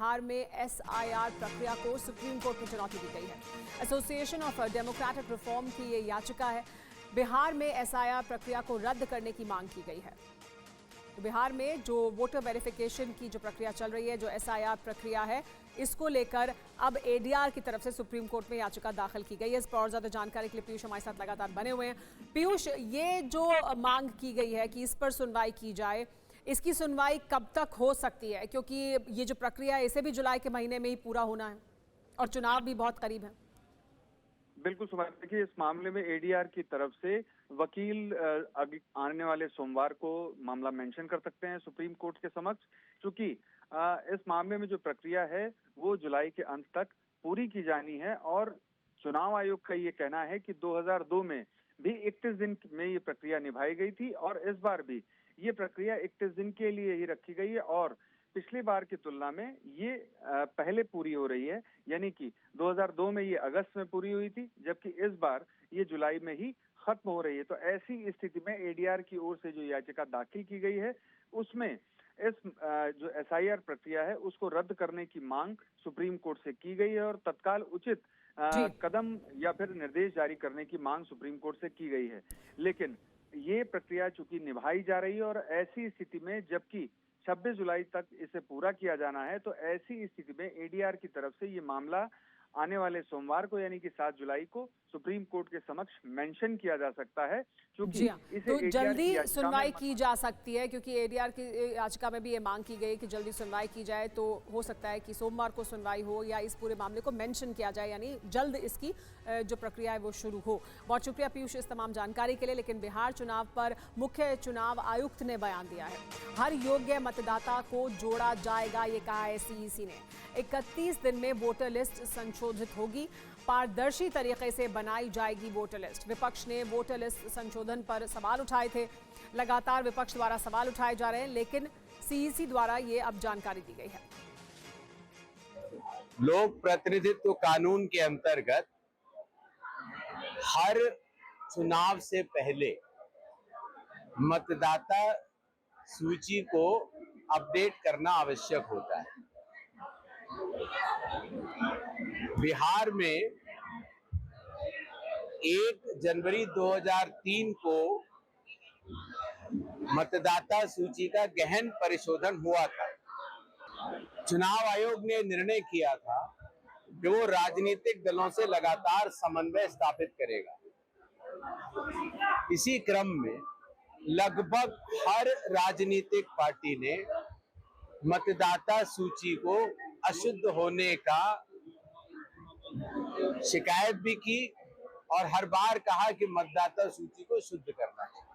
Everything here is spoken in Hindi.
बिहार में एसआईआर प्रक्रिया को सुप्रीम कोर्ट में चुनौती दी गई है। एसोसिएशन ऑफ डेमोक्रेटिक रिफॉर्म की ये याचिका है। बिहार में एसआईआर प्रक्रिया को रद्द करने की मांग की गई है। तो बिहार में जो वोटर वेरिफिकेशन की जो प्रक्रिया चल रही है, जो एसआईआर प्रक्रिया है, इसको लेकर अब एडीआर की तरफ से सुप्रीम कोर्ट में याचिका दाखिल की गई है। इस पर और ज्यादा जानकारी के लिए पीयूष हमारे साथ लगातार बने हुए हैं। पीयूष, ये जो मांग की गई है कि इस पर सुनवाई की जाए, इसकी सुनवाई कब तक हो सकती है? क्योंकि ये जो प्रक्रिया है इसे भी जुलाई के महीने में ही पूरा होना है और चुनाव भी बहुत करीब है। बिल्कुल सुभाष, देखिए इस मामले में एडीआर की तरफ से वकील आने वाले सोमवार को मामला मेंशन कर सकते हैं सुप्रीम कोर्ट के समक्ष, क्योंकि इस मामले में जो प्रक्रिया है वो जुलाई के अंत तक पूरी की जानी है। और चुनाव आयोग का ये कहना है कि 2002 में भी 31 दिन में ये प्रक्रिया निभाई गई थी और इस बार भी ये प्रक्रिया 31 दिन के लिए ही रखी गई है और पिछली बार की तुलना में ये पहले पूरी हो रही है। यानी कि 2002 में ये अगस्त में पूरी हुई थी, जबकि इस बार ये जुलाई में ही खत्म हो रही है। तो ऐसी स्थिति में एडीआर की ओर से जो याचिका दाखिल की गई है उसमें इस जो एसआईआर प्रक्रिया है उसको रद्द करने की मांग सुप्रीम कोर्ट से की गई है और तत्काल उचित कदम या फिर निर्देश जारी करने की मांग सुप्रीम कोर्ट से की गई है। लेकिन ये प्रक्रिया चूंकि निभाई जा रही है और ऐसी स्थिति में जबकि 26 जुलाई तक इसे पूरा किया जाना है, तो ऐसी स्थिति में एडीआर की तरफ से ये मामला आने वाले सोमवार को यानी कि 7 जुलाई को सुप्रीम कोर्ट के समक्ष मेंशन किया जा सकता है, क्योंकि इसे तो जल्दी सुनवाई की जा सकती है। क्योंकि एडीआर की याचिका में भी ये मांग की गई कि जल्दी सुनवाई की जाए, तो हो सकता है कि सोमवार को सुनवाई हो या इस पूरे मामले को मेंशन किया जाए, यानी जल्द इसकी जो प्रक्रिया है वो शुरू हो। बहुत शुक्रिया पीयूष इस तमाम जानकारी के लिए। लेकिन बिहार चुनाव पर मुख्य चुनाव आयुक्त ने बयान दिया है। हर योग्य मतदाता को जोड़ा जाएगा, ये कहा है सीईसी ने। 31 दिन में वोटर लिस्ट संशोधित होगी, पारदर्शी तरीके से बनाई जाएगी वोटर लिस्ट। विपक्ष ने वोटर लिस्ट संशोधन पर सवाल उठाए थे। लगातार विपक्ष द्वारा सवाल उठाए जा रहे हैं, लेकिन सीईसी द्वारा ये अब जानकारी दी गई है। लोक प्रतिनिधित्व कानून के अंतर्गत हर चुनाव से पहले मतदाता सूची को अपडेट करना आवश्यक होता है। बिहार में 1 जनवरी 2003 को मतदाता सूची का गहन परिशोधन हुआ था। चुनाव आयोग ने निर्णय किया था कि वो राजनीतिक दलों से लगातार समन्वय स्थापित करेगा। इसी क्रम में लगभग हर राजनीतिक पार्टी ने मतदाता सूची को अशुद्ध होने का शिकायत भी की और हर बार कहा कि मतदाता सूची को शुद्ध करना चाहिए।